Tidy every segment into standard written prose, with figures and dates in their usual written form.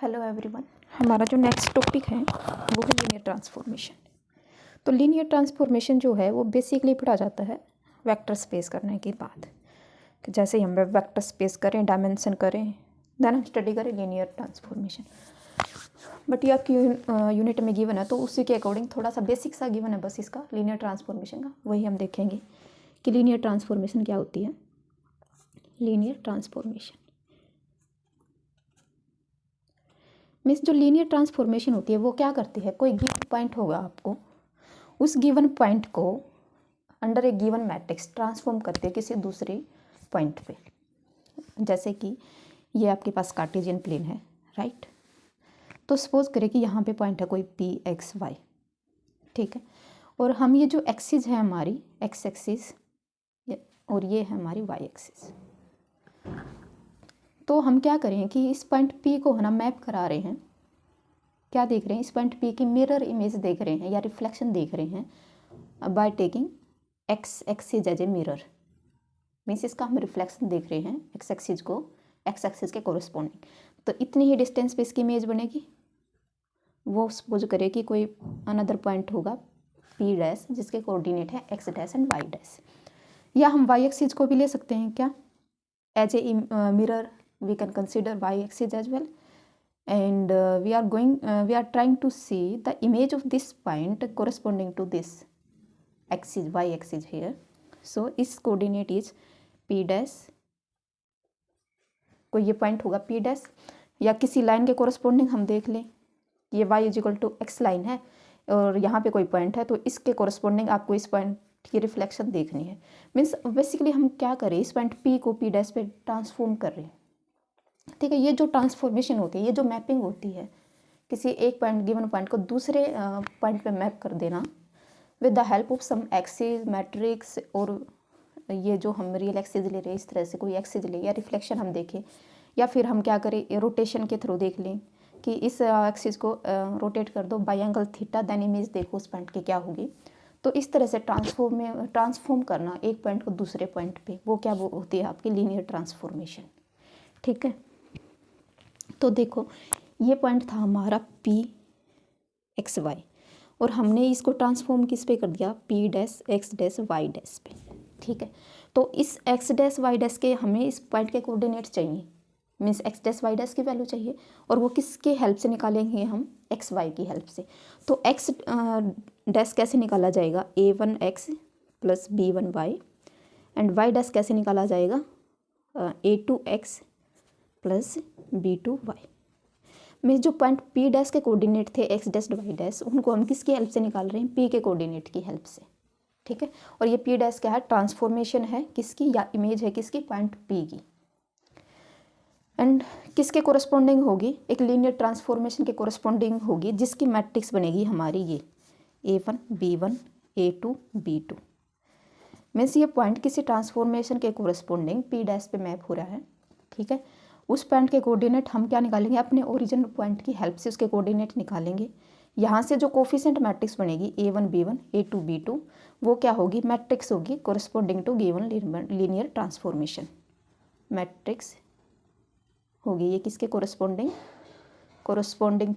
Hello everyone, हमारा जो next topic है वो है लीनियर ट्रांसफॉर्मेशन। तो लीनियर ट्रांसफॉर्मेशन जो है वो बेसिकली पढ़ा जाता है वेक्टर स्पेस करने के बाद, कि जैसे ही हम वेक्टर स्पेस करें, डायमेंशन करें, देन हम स्टडी करें लीनियर ट्रांसफॉर्मेशन। बट ये आपकी यूनिट में गिवन है, तो उसी के अकॉर्डिंग थोड़ा सा बेसिक सा गिवन है बस इसका लीनियर ट्रांसफॉर्मेशन का, वही हम देखेंगे कि लीनियर ट्रांसफॉर्मेशन क्या होती है। लीनियर ट्रांसफॉर्मेशन मीन्स जो लीनियर ट्रांसफॉर्मेशन होती है वो क्या करती है, कोई गिवन पॉइंट होगा आपको, उस गिवन पॉइंट को under a given matrix transform करती है किसी दूसरे पॉइंट पे। जैसे कि ये आपके पास कार्टेशियन प्लेन है, राइट। तो सपोज करें कि यहाँ पे पॉइंट है कोई पी एक्स वाई, ठीक है। और हम ये जो एक्सिस है हमारी एक्स एक्सिस और ये है हमारी वाई एक्सिस, तो हम क्या करें कि इस पॉइंट P को है ना मैप करा रहे हैं। क्या देख रहे हैं, इस पॉइंट P की मिरर इमेज देख रहे हैं या रिफ्लेक्शन देख रहे हैं by taking X axis as a mirror. Means इसका हम रिफ्लेक्शन देख रहे हैं एक्स एक्सिस को एक्स एक्सिस के कोरिस्पोंडिंग। तो इतनी ही डिस्टेंस पे इसकी इमेज बनेगी। वो सपोज करे कि कोई अनदर पॉइंट होगा P डैश जिसके कोऑर्डिनेट है X dash and Y dash, या हम वाई एक्सिस को भी ले सकते हैं क्या as a mirror. We can consider y-axis as well, and we are trying to see the image of this point corresponding to this axis y-axis here. So its coordinate is p dash, कोई ये point होगा p dash, या किसी line के corresponding हम देख लें ये y equal to x line है और यहाँ पे कोई पॉइंट है, तो इसके कोरस्पोंडिंग आपको इस पॉइंट की रिफ्लेक्शन देखनी है। मीन्स बेसिकली हम क्या करें, इस पॉइंट p को p डैश पे ट्रांसफॉर्म कर रहे हैं, ठीक है। ये जो ट्रांसफॉर्मेशन होती है, ये जो मैपिंग होती है किसी एक पॉइंट गिवन पॉइंट को दूसरे पॉइंट पे मैप कर देना with the help of some axis matrix, और ये जो हम रियल एक्सिस ले रहे हैं इस तरह से कोई एक्सिस ले या रिफ्लेक्शन हम देखें, या फिर हम क्या करें रोटेशन के थ्रू देख लें कि इस एक्सिस को रोटेट कर दो by angle theta, then image देखो उस पॉइंट की क्या होगी। तो इस तरह से ट्रांसफॉर्म करना एक पॉइंट को दूसरे पॉइंट पे, वो क्या वो होती है आपकी लीनियर ट्रांसफॉर्मेशन, ठीक है। तो देखो ये पॉइंट था हमारा P एक्स वाई, और हमने इसको ट्रांसफॉर्म किस पे कर दिया P dash X dash Y dash पे, ठीक है। तो इस एक्स डैश वाई डैश के हमें इस पॉइंट के कोऑर्डिनेट चाहिए, means X dash Y dash की वैल्यू चाहिए, और वो किसके हेल्प से निकालेंगे हम एक्स वाई की हेल्प से। तो एक्स डैश कैसे निकाला जाएगा, a1x plus b1y, and Y dash कैसे निकाला जाएगा a2x प्लस b2y। मीन्स जो पॉइंट P डैश के कोऑर्डिनेट थे एक्स डैश वाई डैश, उनको हम किसकी हेल्प से निकाल रहे हैं, P के कोऑर्डिनेट की हेल्प से, ठीक है। और ये P डैश क्या है, ट्रांसफॉर्मेशन है किसकी, या इमेज है किसकी, पॉइंट P की, एंड किसके कोरस्पोंडिंग होगी, एक लीनियर ट्रांसफॉर्मेशन के कोरस्पोंडिंग होगी, जिसकी मैट्रिक्स बनेगी हमारी ये a1 b1 a2 b2। Means ये पॉइंट किसी ट्रांसफॉर्मेशन के कोरस्पोंडिंग P डैश पे मैप हो रहा है, ठीक है। उस पॉइंट के कोऑर्डिनेट हम क्या निकालेंगे, अपने ओरिजिनल पॉइंट की हेल्प से उसके कोऑर्डिनेट निकालेंगे। यहाँ से जो कोफिशिएंट मैट्रिक्स बनेगी a1 b1 a2 b2, वो क्या होगी, मैट्रिक्स होगी corresponding to given linear transformation. Matrix होगी ये किसके corresponding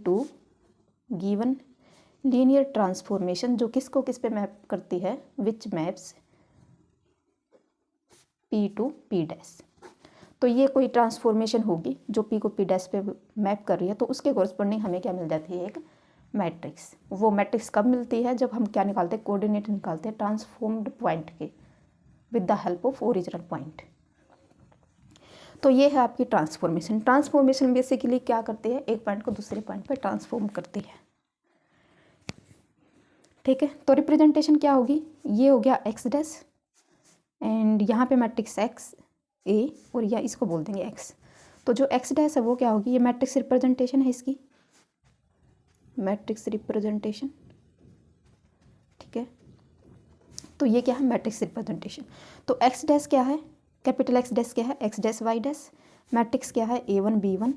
to given linear transformation, जो किसको किस पे मैप करती है, which maps P to P dash. तो ये कोई ट्रांसफॉर्मेशन होगी जो P को P डैश पे मैप कर रही है, तो उसके कोरस्पोंडिंग हमें क्या मिल जाती है, एक मैट्रिक्स। वो मैट्रिक्स कब मिलती है, जब हम क्या निकालते हैं, कोऑर्डिनेट निकालते हैं ट्रांसफॉर्म्ड पॉइंट के with the help of original point. तो ये है आपकी ट्रांसफॉर्मेशन। ट्रांसफॉर्मेशन बेसिकली क्या करती है, एक पॉइंट को दूसरे पॉइंट पर ट्रांसफॉर्म करती है, ठीक है। तो रिप्रेजेंटेशन क्या होगी, ये हो गया एक्स डैश, एंड यहाँ पे मैट्रिक्स एक्स ए, और या इसको बोल देंगे x। तो जो x डैश है वो क्या होगी, ये मैट्रिक्स रिप्रेजेंटेशन है इसकी, मैट्रिक्स रिप्रेजेंटेशन, ठीक है। तो ये क्या है, मैट्रिक्स रिप्रेजेंटेशन। तो x डैश क्या है, कैपिटल X डैश क्या है, x dash Y dash, matrix क्या है a1 b1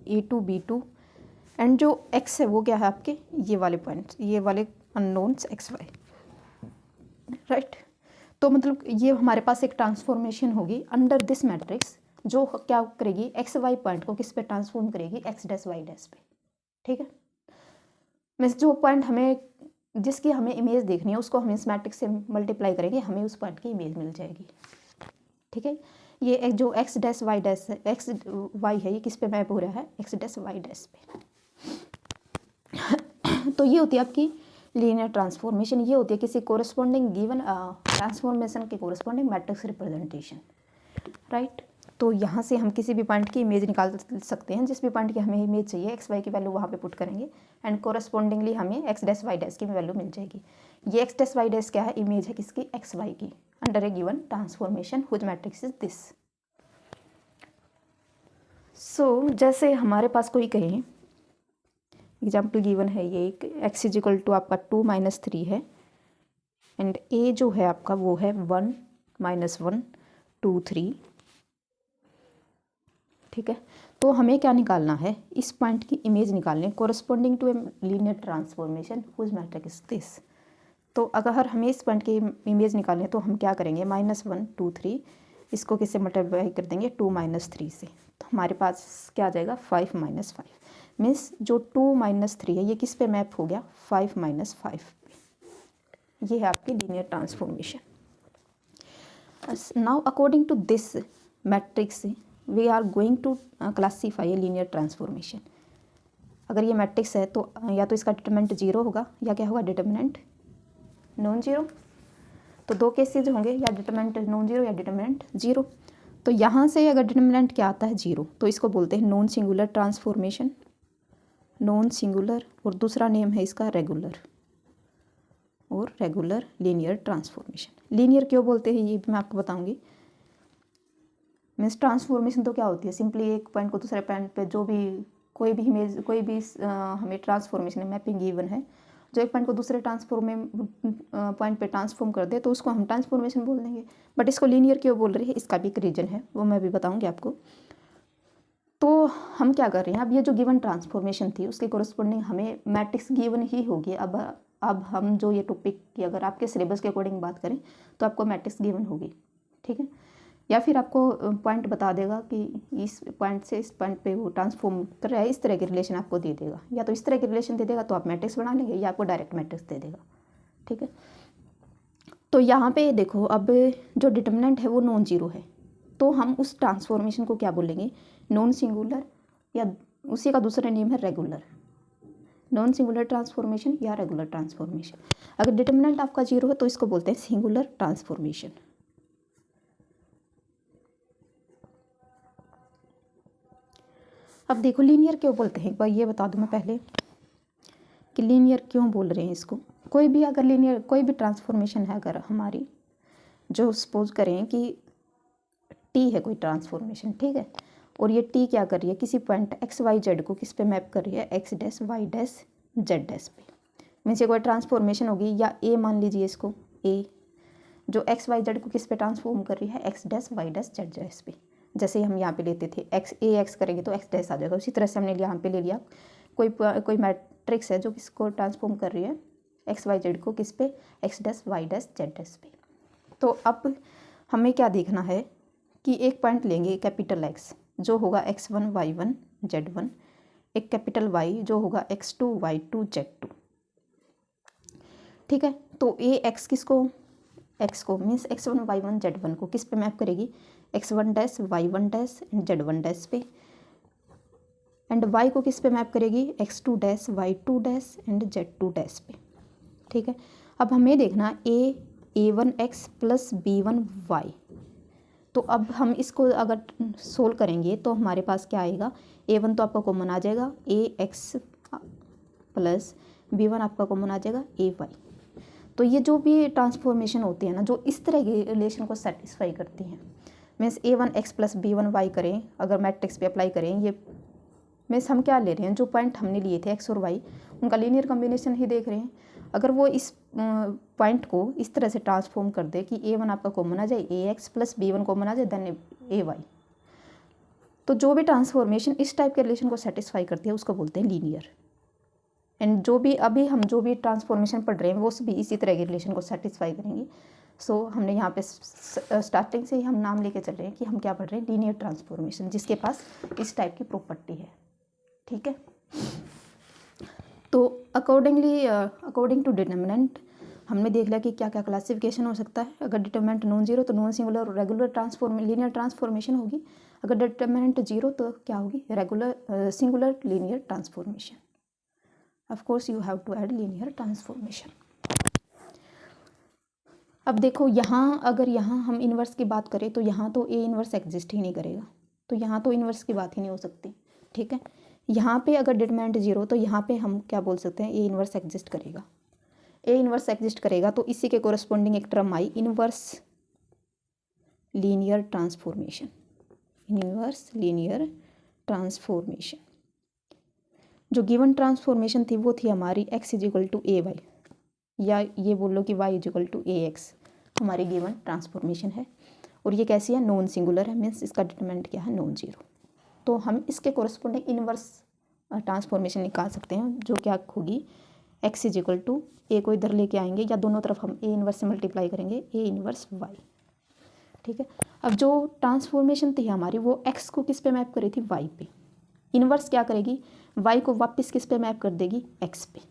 a2 b2, and जो x है वो क्या है आपके ये वाले पॉइंट्स, ये वाले अननोन्स x y, राइट। तो मतलब ये हमारे पास एक ट्रांसफॉर्मेशन होगी अंडर दिस मैट्रिक्स जो क्या करेगी, एक्स वाई पॉइंट को किस पे ट्रांसफॉर्म करेगी, एक्स डैश वाई डैश पे। ठीक है, मीन्स जो पॉइंट हमें जिसकी हमें इमेज देखनी है उसको हम इस मैट्रिक्स से मल्टीप्लाई करेंगे, हमें उस पॉइंट की इमेज मिल जाएगी। ठीक है, ये एक जो X dash Y dash X Y है, ये किस पे मैप हो रहा है, एक्स डैश वाई डैश पे। तो ये होती है आपकी लीनियर ट्रांसफॉर्मेशन, ये होती है किसी कोरिस्पॉन्डिंग गिवन ट्रांसफॉर्मेशन के कोरिस्पॉन्डिंग मैट्रिक्स रिप्रेजेंटेशन, राइट। तो यहाँ से हम किसी भी पॉइंट की इमेज निकाल सकते हैं, जिस भी पॉइंट की हमें इमेज चाहिए, एक्स वाई की वैल्यू वहाँ पे पुट करेंगे एंड कोरस्पॉन्डिंगली हमें एक्स डैश वाई डैश की वैल्यू मिल जाएगी। ये एक्स डैश वाई डैश क्या है, इमेज है किसकी, एक्स वाई की, under a given transformation whose matrix is this. So जैसे हमारे पास कोई कहे, एग्जाम्पल गिवन है ये एक एक्स इज इक्वल टू आपका 2 - 3 है एंड ए जो है आपका वो है 1 - 1 2 3। ठीक है, तो हमें क्या निकालना है, इस पॉइंट की इमेज निकालनी है corresponding to a linear transformation whose matrix is this. तो अगर हमें इस पॉइंट की इमेज निकालनी है तो हम क्या करेंगे, -1 2 3 इसको किससे मल्टीप्लाई कर देंगे, 2 - 3 से। तो हमारे पास क्या आ जाएगा, 5 - 5 मीन्स जो 2 - 3 है ये किस पे मैप हो गया, 5 - 5 पे। ये है आपकी linear transformation. Now according to this matrix we are going to classify a linear transformation. अगर ये मैट्रिक्स है तो या तो इसका डिटरमिनेंट 0 होगा या क्या होगा, डिटरमिनेंट नॉन जीरो। तो दो केसेज होंगे, या डिटरमिनेंट नॉन जीरो या डिटरमिनेंट 0। तो यहाँ से अगर डिटरमिनेंट क्या आता है 0, तो इसको बोलते हैं non singular transformation, non singular, और दूसरा नेम है इसका रेगुलर, और रेगुलर लीनियर ट्रांसफॉर्मेशन। लीनियर क्यों बोलते हैं ये भी मैं आपको बताऊंगी। मीन्स ट्रांसफॉर्मेशन तो क्या होती है, सिंपली एक पॉइंट को दूसरे पॉइंट पे जो भी कोई भी इमेज कोई भी हमें ट्रांसफॉर्मेशन मैपिंग गिवन है, जो एक पॉइंट को दूसरे पॉइंट पे ट्रांसफॉर्म कर दे तो उसको हम ट्रांसफॉर्मेशन बोल देंगे। बट इसको लीनियर क्यों बोल रहे हैं, इसका भी एक रीजन है, वो मैं भी बताऊंगी आपको। तो हम क्या कर रहे हैं, अब ये जो गिवन ट्रांसफॉर्मेशन थी उसके कोरस्पॉन्डिंग हमें मैट्रिक्स गिवन ही होगी। अब हम जो ये टॉपिक की अगर आपके सिलेबस के अकॉर्डिंग बात करें तो आपको मैट्रिक्स गिवन होगी। ठीक है, या फिर आपको पॉइंट बता देगा कि इस पॉइंट से इस पॉइंट पे वो ट्रांसफॉर्म कर रहा है, इस तरह के रिलेशन आपको दे देगा, या तो इस तरह के रिलेशन दे देगा तो आप मैट्रिक्स बना लेंगे, या आपको डायरेक्ट मैट्रिक्स दे देगा। ठीक है, तो यहाँ पे देखो अब जो डिटरमिनेंट है वो नॉन जीरो है, तो हम उस ट्रांसफॉर्मेशन को क्या बोलेंगे, नॉन सिंगुलर, या उसी का दूसरा नेम है रेगुलर, नॉन सिंगुलर ट्रांसफॉर्मेशन या रेगुलर ट्रांसफॉर्मेशन। अगर डिटरमिनेंट आपका 0 है तो इसको बोलते हैं सिंगुलर ट्रांसफॉर्मेशन। अब देखो लीनियर क्यों बोलते हैं, एक बार ये बता दूं मैं पहले कि लीनियर क्यों बोल रहे हैं इसको। कोई भी अगर लीनियर कोई भी ट्रांसफॉर्मेशन है अगर हमारी, जो सपोज करें कि टी है कोई ट्रांसफॉर्मेशन, ठीक है, और ये टी क्या कर रही है, किसी पॉइंट एक्स वाई जेड को किस पे मैप कर रही है, X dash Y dash Z dash पे। मीन्स ये कोई ट्रांसफॉर्मेशन होगी, या ए मान लीजिए इसको, ए जो एक्स वाई जेड को किस पे ट्रांसफॉर्म कर रही है, X dash Y dash Z dash पे। जैसे हम यहाँ पे लेते थे एक्स ए एक्स करेंगे तो एक्स डैश आ जाएगा, उसी तरह से हमने यहाँ पे ले लिया कोई मैट्रिक्स है जो किसको ट्रांसफॉर्म कर रही है, एक्स वाई जेड को किस पे, X dash Y dash Z dash पे। तो अब हमें क्या देखना है कि एक पॉइंट लेंगे कैपिटल एक्स जो होगा x1 y1 z1, एक कैपिटल वाई जो होगा x2 y2 z2। ठीक है, तो ए एक्स किसको, एक्स को मीन्स x1 y1 z1 को किस पे मैप करेगी, x1 dash y1 dash and z1 dash पे, एंड y को किस पे मैप करेगी, x2 dash y2 dash and z2 dash पे। ठीक है, अब हमें देखना a1x प्लस b1y। तो अब हम इसको अगर सोल्व करेंगे तो हमारे पास क्या आएगा, a1 तो आपका कॉमन आ जाएगा, ax प्लस b1 आपका कॉमन आ जाएगा, ay। तो ये जो भी ट्रांसफॉर्मेशन होती है ना, जो इस तरह के रिलेशन को सेटिस्फाई करती हैं, मीन्स a1x प्लस b1y करें अगर मैट्रिक्स पे अप्लाई करें, ये मीन्स हम क्या ले रहे हैं, जो पॉइंट हमने लिए थे x और y उनका लीनियर कॉम्बिनेशन ही देख रहे हैं। अगर वो इस पॉइंट को इस तरह से ट्रांसफॉर्म कर दे कि a1 आपका कॉमन आ जाए, ax प्लस b1 कॉमन आ जाए, देन ay। तो जो भी ट्रांसफॉर्मेशन इस टाइप के रिलेशन को सेटिस्फाई करती है उसको बोलते हैं लीनियर। एंड जो भी अभी हम जो भी ट्रांसफॉर्मेशन पढ़ रहे हैं वो भी इसी तरह के रिलेशन को सेटिस्फाई करेंगी। सो हमने यहाँ पे स्टार्टिंग से ही हम नाम लेके चल रहे हैं कि हम क्या पढ़ रहे हैं, लीनियर ट्रांसफॉर्मेशन, जिसके पास इस टाइप की प्रॉपर्टी है। ठीक है, तो अकॉर्डिंग टू डिटर्मिनेंट हमने देख लिया कि क्या क्या क्लासिफिकेशन हो सकता है। अगर डिटर्मिनेंट नॉन जीरो तो नॉन सिंगुलर और रेगुलर लीनियर ट्रांसफॉर्मेशन होगी। अगर डिटर्मिनेंट जीरो तो क्या होगी, singular linear transformation. Of course you have to add linear transformation. अब देखो यहाँ, अगर यहाँ हम इन्वर्स की बात करें तो यहाँ तो ए इन्वर्स एग्जिस्ट ही नहीं करेगा, तो यहाँ तो इन्वर्स की बात ही नहीं हो सकती। ठीक है, यहाँ पे अगर डिटर्मिनेंट जीरो तो यहाँ पे हम क्या बोल सकते हैं, ए इन्वर्स एग्जिस्ट करेगा। ए इन्वर्स एग्जिस्ट करेगा तो इसी के कोरस्पॉन्डिंग एक term I inverse linear transformation. Inverse linear transformation, जो गिवन ट्रांसफॉर्मेशन थी वो थी हमारी x equal to A Y, या ये बोल लो कि y equal to A X हमारी गिवन ट्रांसफॉर्मेशन है। और ये कैसी है, नॉन सिंगुलर है, मीन्स इसका डिटरमिनेंट क्या है, नॉन जीरो। तो हम इसके कोरस्पॉन्डिंग इन्वर्स ट्रांसफॉर्मेशन निकाल सकते हैं, जो क्या होगी, x इजिकल टू ए को इधर लेके आएंगे या दोनों तरफ हम ए इन्वर्स से मल्टीप्लाई करेंगे, ए इन्वर्स y। ठीक है, अब जो ट्रांसफॉर्मेशन थी हमारी वो x को किस पे मैप करी थी, y पे। इन्वर्स क्या करेगी, y को वापस किस पे मैप कर देगी, x पे।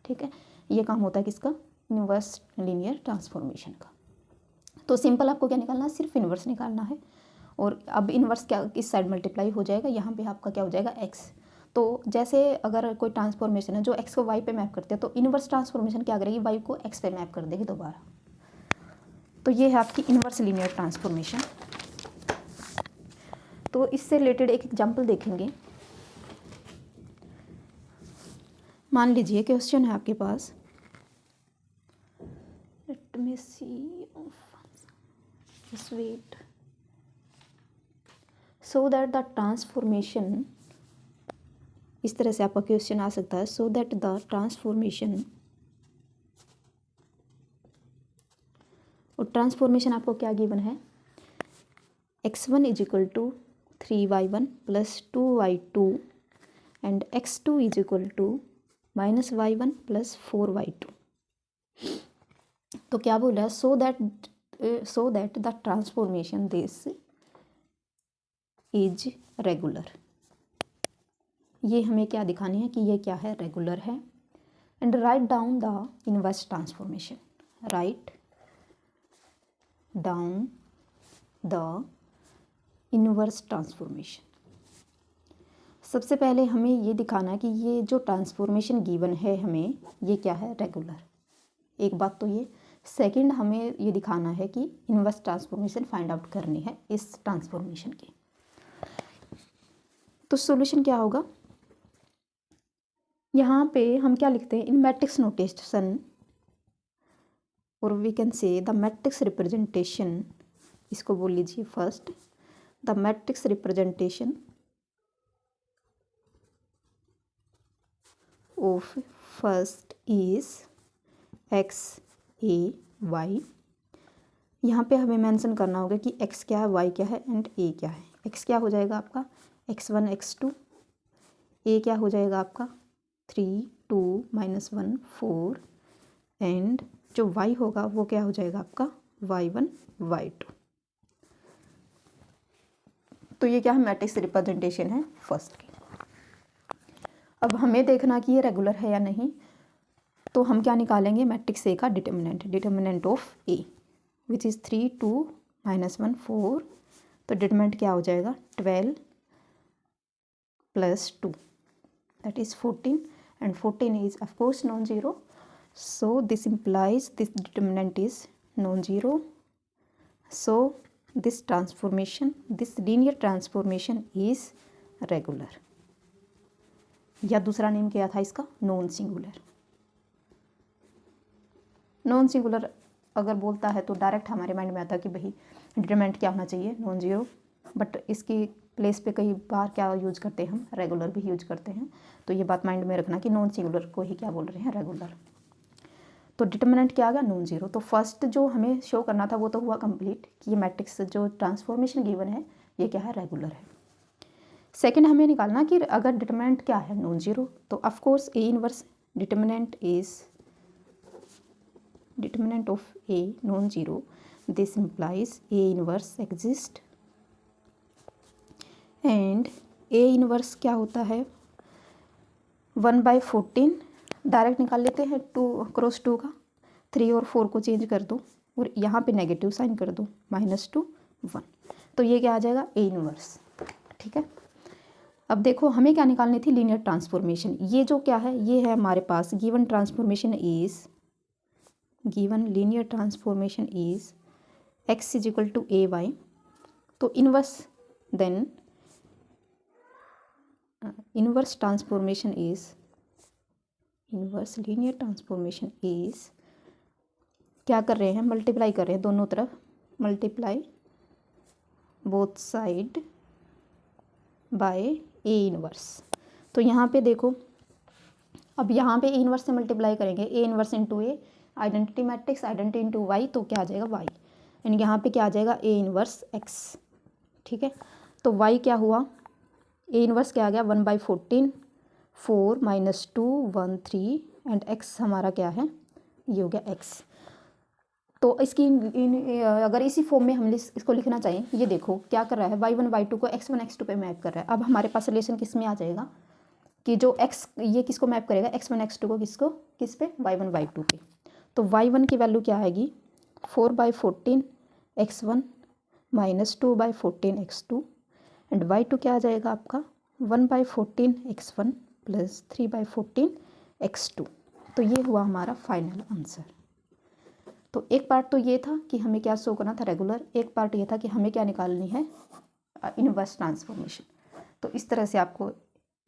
ठीक है, ये काम होता है किसका, इन्वर्स लीनियर ट्रांसफॉर्मेशन का। तो सिंपल आपको क्या निकालना है, सिर्फ इन्वर्स निकालना है। और अब इन्वर्स क्या इस साइड मल्टीप्लाई हो जाएगा, यहाँ पे आपका क्या हो जाएगा, x। तो जैसे अगर कोई ट्रांसफॉर्मेशन है जो x को y पे मैप करते हैं, तो इन्वर्स ट्रांसफॉर्मेशन क्या करेगी, y को x पे मैप कर देगी दोबारा। तो ये है आपकी इन्वर्स लीनियर ट्रांसफॉर्मेशन। तो इससे रिलेटेड एक एग्जाम्पल देखेंगे। मान लीजिए क्वेश्चन है आपके पास, let me C, just wait, so that the transformation, इस तरह से आपका क्वेश्चन आ सकता है, so that the transformation, और ट्रांसफॉर्मेशन आपको क्या गिवन है, x1 is equal to 3y1 plus 2y2 and x2 is equal to minus y1 plus 4y2। तो क्या बोल रहा है, so that the transformation this is regular। ये हमें क्या दिखानी है कि ये क्या है, रेगुलर है। And write down the inverse transformation, write down the inverse transformation. सबसे पहले हमें ये दिखाना है कि ये जो ट्रांसफॉर्मेशन गिवन है हमें, ये क्या है, रेगुलर। एक बात तो ये। सेकंड, हमें ये दिखाना है कि इनवर्स ट्रांसफॉर्मेशन फाइंड आउट करनी है इस ट्रांसफॉर्मेशन की। तो सॉल्यूशन क्या होगा, यहाँ पे हम क्या लिखते हैं, इन मैट्रिक्स नोटेशन, और we can say the matrix representation, इसको बोल लीजिए first, the matrix representation of first is x a y। यहाँ पे हमें मेंशन करना होगा कि x क्या है, y क्या है एंड a क्या है। x क्या हो जाएगा आपका, x1 x2, a क्या हो जाएगा आपका 3 2 -1 4, एंड जो y होगा वो क्या हो जाएगा आपका y1 y2। तो ये क्या है, मैट्रिक्स रिप्रेजेंटेशन है फर्स्ट की। अब हमें देखना कि ये रेगुलर है या नहीं, तो हम क्या निकालेंगे, मैट्रिक्स ए का determinant of A which is 3 2 -1 4। तो डिटर्मिनेंट क्या हो जाएगा, 12 + 2 that is 14, and 14 is of course non zero. So this implies this determinant is non zero. So this transformation, this linear transformation is regular, या दूसरा name क्या था इसका, non singular. Non singular अगर बोलता है तो डायरेक्ट हमारे माइंड में आता है कि भाई डिटरमिनेंट क्या होना चाहिए, नॉन जीरो। बट इसकी प्लेस पे कई बार क्या यूज करते हैं हम, रेगुलर भी यूज करते हैं। तो ये बात माइंड में रखना कि नॉन सिंगुलर को ही क्या बोल रहे हैं, रेगुलर। तो डिटर्मिनेंट क्या आ गया, नॉन जीरो। तो फर्स्ट जो हमें शो करना था वो तो हुआ कंप्लीट कि ये मैट्रिक्स जो ट्रांसफॉर्मेशन गिवन है ये क्या है, रेगुलर है। सेकेंड हमें निकालना कि अगर डिटर्मिनेंट क्या है, नॉन जीरो, तो of course A inverse determinant is determinant of a non zero, this implies A inverse exist and A inverse क्या होता है 1/14, डायरेक्ट निकाल लेते हैं 2 क्रॉस 2 का, 3 और 4 को चेंज कर दो और यहाँ पे नेगेटिव साइन कर दो -2 1, तो ये क्या आ जाएगा ए इनवर्स। ठीक है, अब देखो हमें क्या निकालनी थी लीनियर ट्रांसफॉर्मेशन। ये जो क्या है ये है हमारे पास given transformation is given linear transformation is x = ay, तो inverse then inverse transformation is inverse linear transformation is क्या कर रहे हैं मल्टीप्लाई कर रहे हैं दोनों तरफ, multiply both side by A inverse. तो यहाँ पे देखो अब यहाँ पे ए इनवर्स से मल्टीप्लाई करेंगे, A inverse into A identity matrix, identity into Y, तो क्या आ जाएगा वाई, यानी यहाँ पे क्या आ जाएगा ए इनवर्स एक्स। ठीक है, तो वाई क्या हुआ ए इनवर्स क्या आ गया 1/14 4 -2 1 3 एंड एक्स हमारा क्या है ये हो गया एक्स। तो इसकी अगर इसी फॉर्म में हम इसको लिखना चाहें, ये देखो क्या कर रहा है y1 y2 को x1 x2 पे मैप कर रहा है। अब हमारे पास रिलेशन किस में आ जाएगा कि जो x ये किसको मैप करेगा x1 x2 को किस पे y1 y2 पे। तो y1 की वैल्यू क्या आएगी 4/14 x1 -2/14 x2 एंड y2 क्या आ जाएगा आपका 1/14 x1 + 3/14 x2। तो ये हुआ हमारा फाइनल आंसर। तो एक पार्ट तो ये था कि हमें क्या शो करना था रेगुलर, एक पार्ट ये था कि हमें क्या निकालनी है इनवर्स ट्रांसफॉर्मेशन। तो इस तरह से आपको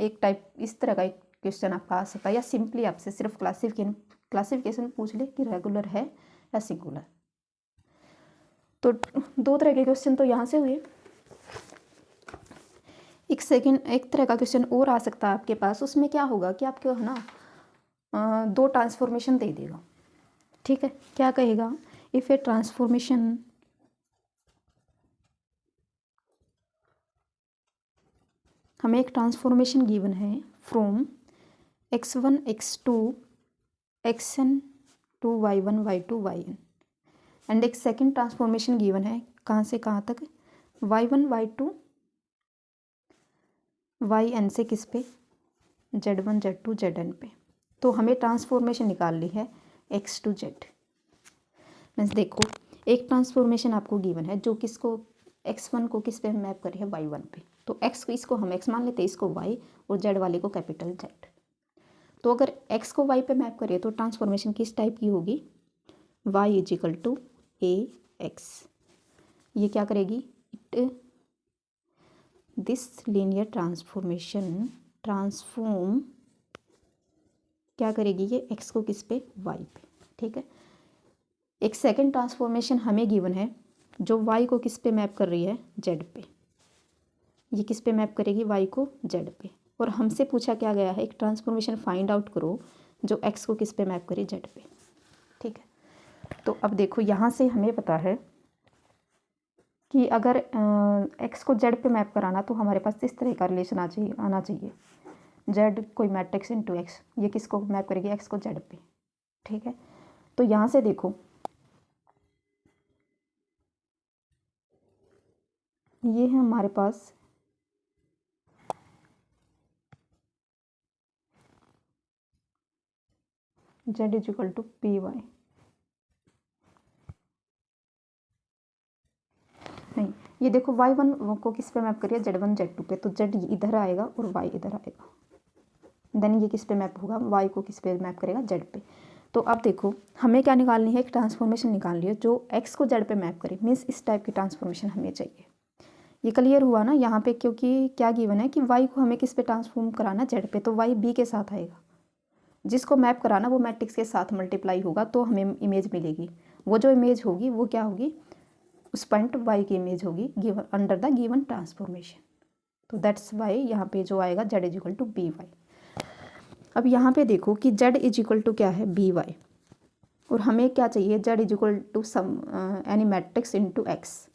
एक टाइप इस तरह का एक क्वेश्चन आपका आ सकता है, या सिंपली आपसे सिर्फ क्लासिफिकेशन पूछ ले कि रेगुलर है या सिंगुलर। तो 2 तरह के क्वेश्चन तो यहाँ से हुए। एक तरह का क्वेश्चन और आ सकता है आपके पास, उसमें क्या होगा कि आपको है ना 2 ट्रांसफॉर्मेशन दे देगा। ठीक है, क्या कहेगा इफ ए ट्रांसफॉर्मेशन हमें एक ट्रांसफॉर्मेशन गिवन है from x1 x2 xn to y1 y2 yn and एक सेकंड ट्रांसफॉर्मेशन गिवन है कहाँ से कहाँ तक y1 y2 yn से किस पे z1 z2 zn पे। तो हमें ट्रांसफॉर्मेशन निकालनी है x to z। मीन्स देखो एक ट्रांसफॉर्मेशन आपको गिवन है जो किसको x1 को किस पे मैप करी है y1 पे, तो x को इसको हम x मान लेते हैं, इसको y और z वाले को कैपिटल Z। तो अगर x को y पे मैप करें तो ट्रांसफॉर्मेशन किस टाइप की होगी y = ax। ये क्या करेगी दिस लीनियर ट्रांसफॉर्मेशन ट्रांसफॉर्म क्या करेगी ये x को किस पे y पे। ठीक है, एक सेकंड ट्रांसफॉर्मेशन हमें गिवन है जो y को किस पे मैप कर रही है z पे। ये किस पे मैप करेगी y को z पे, और हमसे पूछा क्या गया है एक ट्रांसफॉर्मेशन फाइंड आउट करो जो x को किस पे मैप करे z पे। ठीक है, तो अब देखो यहाँ से हमें पता है कि अगर x को z पे मैप कराना तो हमारे पास इस तरह का रिलेशन आना चाहिए z कोई मैट्रिक्स इंटू x, ये किसको मैप करेगी x को z पे। ठीक है, तो यहाँ से देखो ये है हमारे पास z = py। नहीं, ये देखो y1 को किस पे मैप करिए z1 z2 पे, तो z इधर आएगा और y इधर आएगा। देन ये किस पे मैप होगा y को किस पे मैप करेगा z पे। तो अब देखो हमें क्या निकालनी है एक ट्रांसफॉर्मेशन निकालनी है जो x को z पे मैप करे, मीन्स इस टाइप की ट्रांसफॉर्मेशन हमें चाहिए। ये क्लियर हुआ ना यहाँ पे, क्योंकि क्या गिवन है कि y को हमें किस पे ट्रांसफॉर्म कराना z पे, तो y b के साथ आएगा, जिसको मैप कराना वो मैट्रिक्स के साथ मल्टीप्लाई होगा तो हमें इमेज मिलेगी। वो जो इमेज होगी वो क्या होगी उस पॉइंट y की इमेज होगी given under the given transformation. तो दैट्स वाई यहाँ पे जो आएगा z = by। अब यहाँ पे देखो कि z = क्या है by, और हमें क्या चाहिए z = some any matrix into x।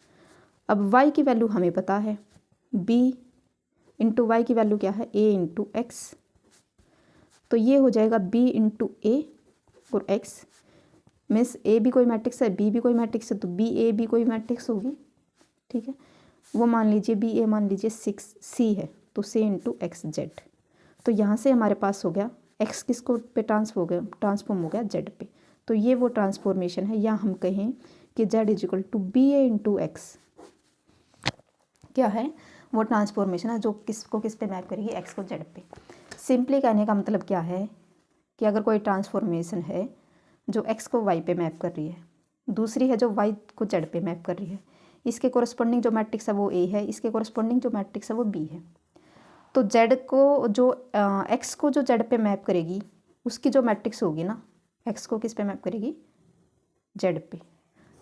अब y की वैल्यू हमें पता है b इंटू y की वैल्यू क्या है a इंटू x, तो ये हो जाएगा b इंटू a और x मीन्स ए भी कोई मैट्रिक्स है, बी भी कोई मैट्रिक्स है, तो बी ए भी कोई मैट्रिक्स होगी, ठीक है। वो मान लीजिए बी ए मान लीजिए 6C है, तो C इंटू एक्स जेड। तो यहाँ से हमारे पास हो गया एक्स किसको पे ट्रांसफॉर्म हो गया जेड पे। तो ये वो ट्रांसफॉर्मेशन है, या हम कहें कि Z is equal to B A into X क्या है, वो ट्रांसफॉर्मेशन है जो किसको किस पे मैप करेगी, एक्स को जेड पे। सिंपली कहने का मतलब क्या है कि अगर कोई ट्रांसफॉर्मेशन है जो एक्स को वाई पे मैप कर रही है, दूसरी है जो वाई को जेड पे मैप कर रही है, इसके कोरस्पॉन्डिंग जो मैट्रिक्स है वो ए है, इसके कोरस्पॉन्डिंग जो मैट्रिक्स है वो बी है। तो जेड को जो एक्स को जो जेड पे मैप करेगी उसकी जो मैट्रिक्स होगी ना, एक्स को किस पे मैप करेगी, जेड पे,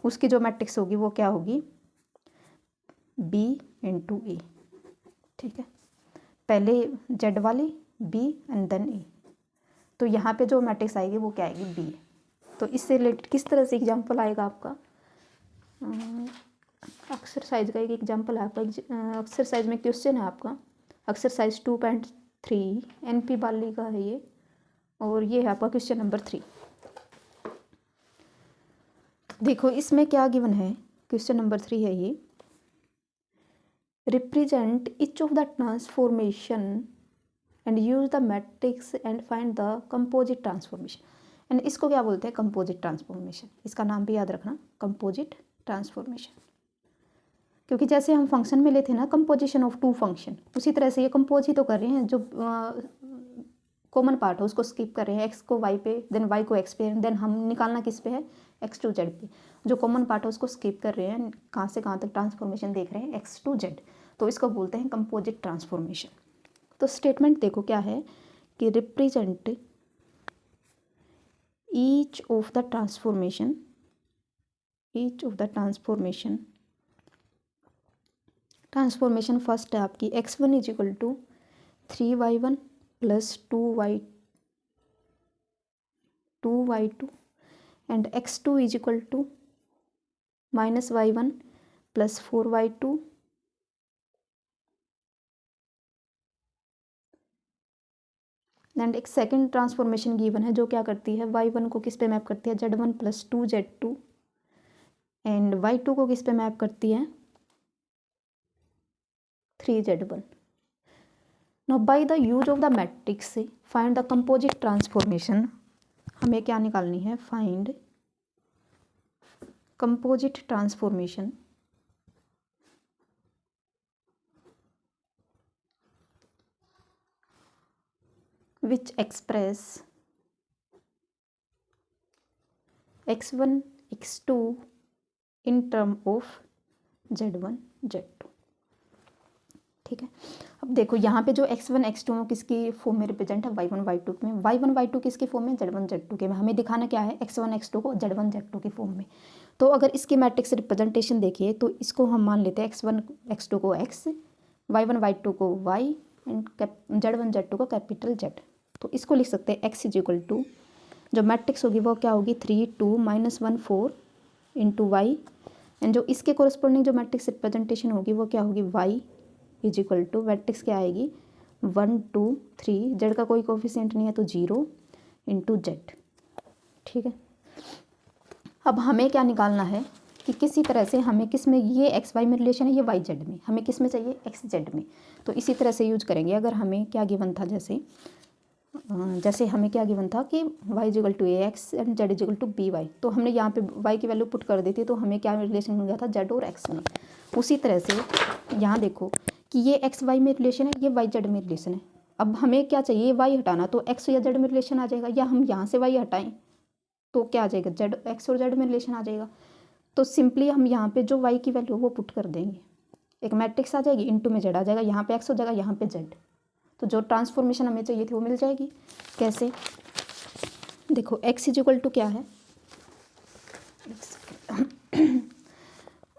उसकी जो मैट्रिक्स होगी वो क्या होगी, बी इंटू ए, ठीक है। पहले जेड वाली बी एंड देन ए। तो यहाँ पे जो मैट्रिक्स आएगी वो क्या आएगी, बी। तो इससे रिलेटेड किस तरह से एग्जाम्पल आएगा आपका, एक्सरसाइज का एक एग्जाम्पल है आपका। एक्सरसाइज में क्वेश्चन है आपका, एक्सरसाइज 2.3 NP बाली का है ये, और ये है आपका क्वेश्चन नंबर 3। देखो इसमें क्या गिवन है, क्वेश्चन नंबर 3 है ये, represent each of the transformation and use the matrix and find the composite transformation. And इसको क्या बोलते हैं, कंपोजिट ट्रांसफॉर्मेशन। इसका नाम भी याद रखना, कंपोजिट ट्रांसफॉर्मेशन। क्योंकि जैसे हम फंक्शन में लेते हैं ना कंपोजिशन ऑफ टू फंक्शन, उसी तरह से ये कंपोज ही तो कर रहे हैं। जो कॉमन पार्ट है उसको स्किप कर रहे हैं, एक्स को वाई पे, देन वाई को एक्स पे, देन हम निकालना किस पे है, एक्स टू जेड पे। जो कॉमन पार्ट है उसको स्किप कर रहे हैं, कहाँ से कहाँ तक ट्रांसफॉर्मेशन देख रहे हैं, एक्स टू जेड। तो इसको बोलते हैं कंपोजिट ट्रांसफॉर्मेशन। तो स्टेटमेंट देखो क्या है कि represent each of the transformation, each of the transformation first है आपकी x1 is equal to 3y1 plus 2y2 and x2 is equal to minus y1 plus 4y2 and एक सेकेंड ट्रांसफॉर्मेशन गिवन है जो क्या करती है, y1 को किस पे मैप करती है, z1 plus 2z2 and y2 को किस पे मैप करती है, 3z1। Now by the use of the matrix find the composite transformation. हमें क्या निकालनी है, find composite transformation which express x1 x2 in term of z1 z2, ठीक है। अब देखो यहाँ पे जो x1 x2 किसकी फॉर्म में रिप्रेजेंट है, y1 y2 में, y1 y2 किसकी फॉर्म में, z1 z2 के में। हमें दिखाना क्या है, x1 x2 को z1 z2 की फॉर्म में। तो अगर इसकी मैट्रिक्स रिप्रेजेंटेशन देखिए तो इसको हम मान लेते हैं x1 x2 को x, y1 y2 को y एंड z1 z2 को कैपिटल Z। तो इसको लिख सकते हैं x इज इक्वल टू, जो मैट्रिक्स होगी वो क्या होगी, 3 2 -1 4 इंटू वाई, एंड जो इसके कोरस्पॉन्डिंग जो मैट्रिक्स रिप्रेजेंटेशन होगी वो क्या होगी, y is equal to matrix क्या आएगी, 1 2 3, जेड का कोई कोफिशिएंट नहीं है तो 0 इंटू जेड, ठीक है। अब हमें क्या निकालना है कि किसी तरह से हमें किस में, ये एक्स वाई में रिलेशन है, ये वाई जेड में, हमें किस में चाहिए, एक्स जेड में। तो इसी तरह से यूज करेंगे। अगर हमें क्या गिवन था, जैसे हमें क्या गिवन था कि y is equal to A X and Z is equal to B Y, तो हमने यहाँ पे y की वैल्यू पुट कर दी थी, तो हमें क्या रिलेशन मिल गया था, जेड और एक्स में। उसी तरह से यहाँ देखो कि ये एक्स वाई में रिलेशन है, ये वाई जेड में रिलेशन है। अब हमें क्या चाहिए, वाई हटाना, तो एक्स या जेड में रिलेशन आ जाएगा, या हम यहाँ से वाई हटाएं तो क्या आ जाएगा, जेड, एक्स और जेड में रिलेशन आ जाएगा। तो सिंपली हम यहाँ पे जो y की वैल्यू वो पुट कर देंगे, एक मैट्रिक्स आ जाएगी, इनटू में जेड आ जाएगा, यहाँ पे एक्स हो जाएगा, यहाँ पे जेड। तो जो ट्रांसफॉर्मेशन हमें चाहिए थी वो मिल जाएगी। कैसे, देखो x इज इक्वल टू क्या है,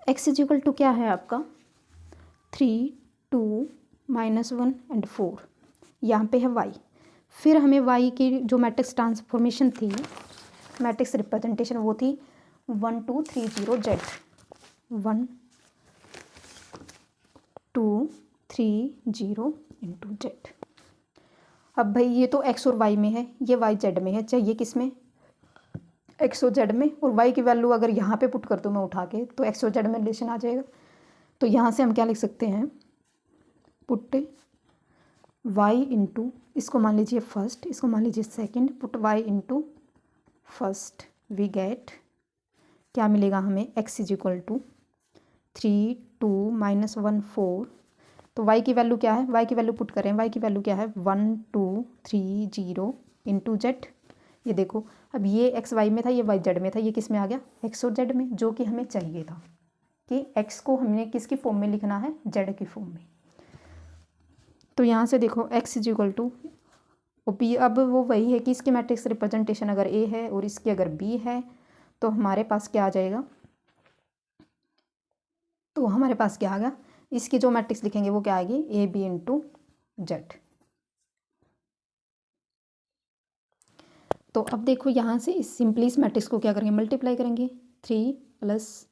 x इज इक्वल टू क्या है आपका, 3 2 -1 एंड 4, यहाँ पे है y। फिर हमें y की जो मैट्रिक्स ट्रांसफॉर्मेशन थी, मैट्रिक्स रिप्रेजेंटेशन वो थी 1 2 3 0 जेड, 1 2 3 0 इंटू जेड। अब भाई ये तो x और y में है, ये y जेड में है, चाहिए किस में, एक्स और जेड में, और वाई की वैल्यू अगर यहाँ पे पुट कर दूँ मैं उठा के तो एक्स और जेड में रिलेशन आ जाएगा। तो यहाँ से हम क्या लिख सकते हैं, पुट वाई इंटू, इसको मान लीजिए फर्स्ट, इसको मान लीजिए second, put Y into first, we get क्या मिलेगा हमें, एक्स इज इक्वल टू 3 2 -1 4। तो y की वैल्यू क्या है, y की वैल्यू पुट करें, y की वैल्यू क्या है 1 2 3 0 इंटू जेड। ये देखो अब ये एक्स वाई में था, ये वाई जेड में था, ये किस में आ गया, एक्स और जेड में, जो कि हमें चाहिए था कि एक्स को हमने किसकी फॉर्म में लिखना है, जेड की फॉर्म में। तो यहाँ से देखो X is equal to P, अब वो वही है कि इसकी मैट्रिक्स रिप्रेजेंटेशन अगर ए है और इसकी अगर बी है तो हमारे पास क्या आ जाएगा, तो हमारे पास क्या आ गया, इसकी जो मैट्रिक्स लिखेंगे वो क्या आएगी, ए बी इंटू जेड। तो अब देखो यहाँ से इस सिंपली इस मैट्रिक्स को क्या करेंगे, मल्टीप्लाई करेंगे, 3 +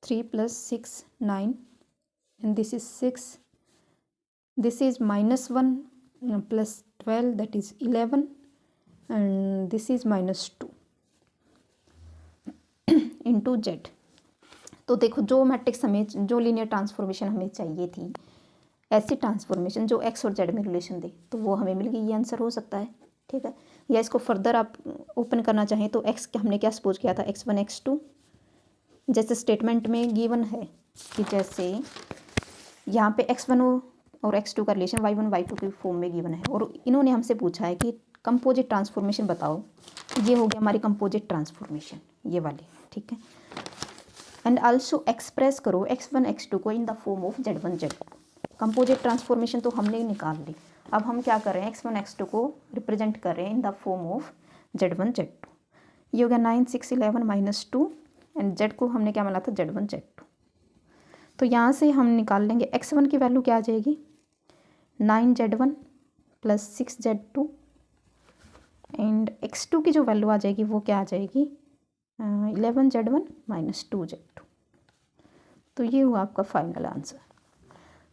6 9 and this is 6, this is -1 + 12 that is 11 and this is -2 into Z. तो देखो जो मैट्रिक्स हमें, जो लीनियर ट्रांसफॉर्मेशन हमें चाहिए थी, ऐसी ट्रांसफॉर्मेशन जो एक्स और जेड में रिलेशन दे, तो वो हमें मिल गई, ये आंसर हो सकता है, ठीक है। या इसको फर्दर आप ओपन करना चाहें तो एक्स हमने क्या सपोज किया था, x1 x2, जैसे स्टेटमेंट में गिवन है कि जैसे यहाँ पे x1 और x2 का रिलेशन y1 y2 की फॉर्म में गिवन है, और इन्होंने हमसे पूछा है कि कंपोजिट ट्रांसफॉर्मेशन बताओ। ये हो गया हमारी कंपोजिट ट्रांसफॉर्मेशन, ये वाली, ठीक है। एंड आल्सो एक्सप्रेस करो x1 x2 को in the form of z1 z2। Composite transformation तो हमने निकाल ली, अब हम क्या कर रहे हैं, x1 x2 को रिप्रेजेंट कर रहे हैं in the form of z1 z2। ये हो गया 9 6 11 -2 एंड z को हमने क्या मिला था, z1 z2। तो यहाँ से हम निकाल लेंगे x1 की वैल्यू क्या आ जाएगी, 9z1 + 6z2 एंड x2 की जो वैल्यू आ जाएगी वो क्या आ जाएगी, 11z1 - 2z2। तो ये हुआ आपका फाइनल आंसर।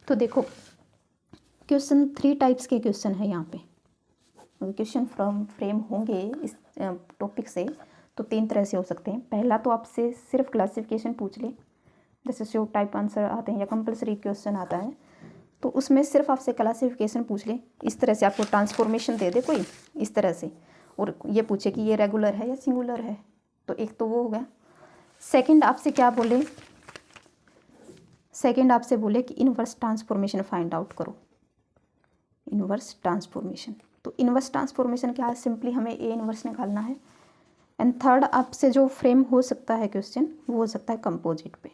तो देखो क्वेश्चन 3 टाइप्स के क्वेश्चन है यहाँ पे, क्वेश्चन फ्रेम होंगे इस टॉपिक से तो 3 तरह से हो सकते हैं। पहला तो आपसे सिर्फ क्लासिफिकेशन पूछ ले, जैसे शॉर्ट टाइप आंसर आते हैं या कंपलसरी क्वेश्चन आता है, तो उसमें सिर्फ आपसे क्लासिफिकेशन पूछ ले, इस तरह से आपको ट्रांसफॉर्मेशन दे दे कोई इस तरह से, और ये पूछे कि ये रेगुलर है या सिंगुलर है, तो एक तो वो हो गया। सेकंड आपसे क्या बोले, सेकंड आपसे बोले कि इनवर्स ट्रांसफॉर्मेशन फाइंड आउट करो, इनवर्स ट्रांसफॉर्मेशन। तो इनवर्स ट्रांसफॉर्मेशन क्या है, सिंपली हमें ए इनवर्स निकालना है। एंड थर्ड आपसे जो फ्रेम हो सकता है क्वेश्चन, वो हो सकता है कंपोजिट पे,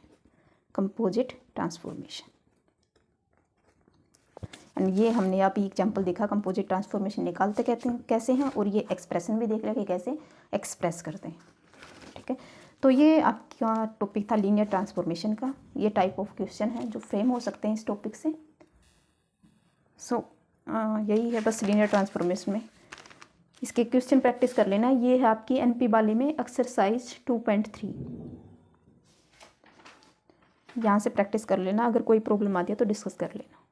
कंपोजिट ट्रांसफॉर्मेशन। एंड ये हमने अभी एग्जांपल देखा कंपोजिट ट्रांसफॉर्मेशन निकालते कहते हैं कैसे हैं, और ये एक्सप्रेशन भी देख लिया कि कैसे एक्सप्रेस करते हैं, ठीक है। तो ये आपका टॉपिक था लीनियर ट्रांसफॉर्मेशन का, ये टाइप ऑफ क्वेश्चन है जो फ्रेम हो सकते हैं इस टॉपिक से। सो यही है बस लीनियर ट्रांसफॉर्मेशन में, इसके क्वेश्चन प्रैक्टिस कर लेना। ये है आपकी एनपी वाली में एक्सरसाइज 2.3, यहाँ से प्रैक्टिस कर लेना, अगर कोई प्रॉब्लम आती है तो डिस्कस कर लेना।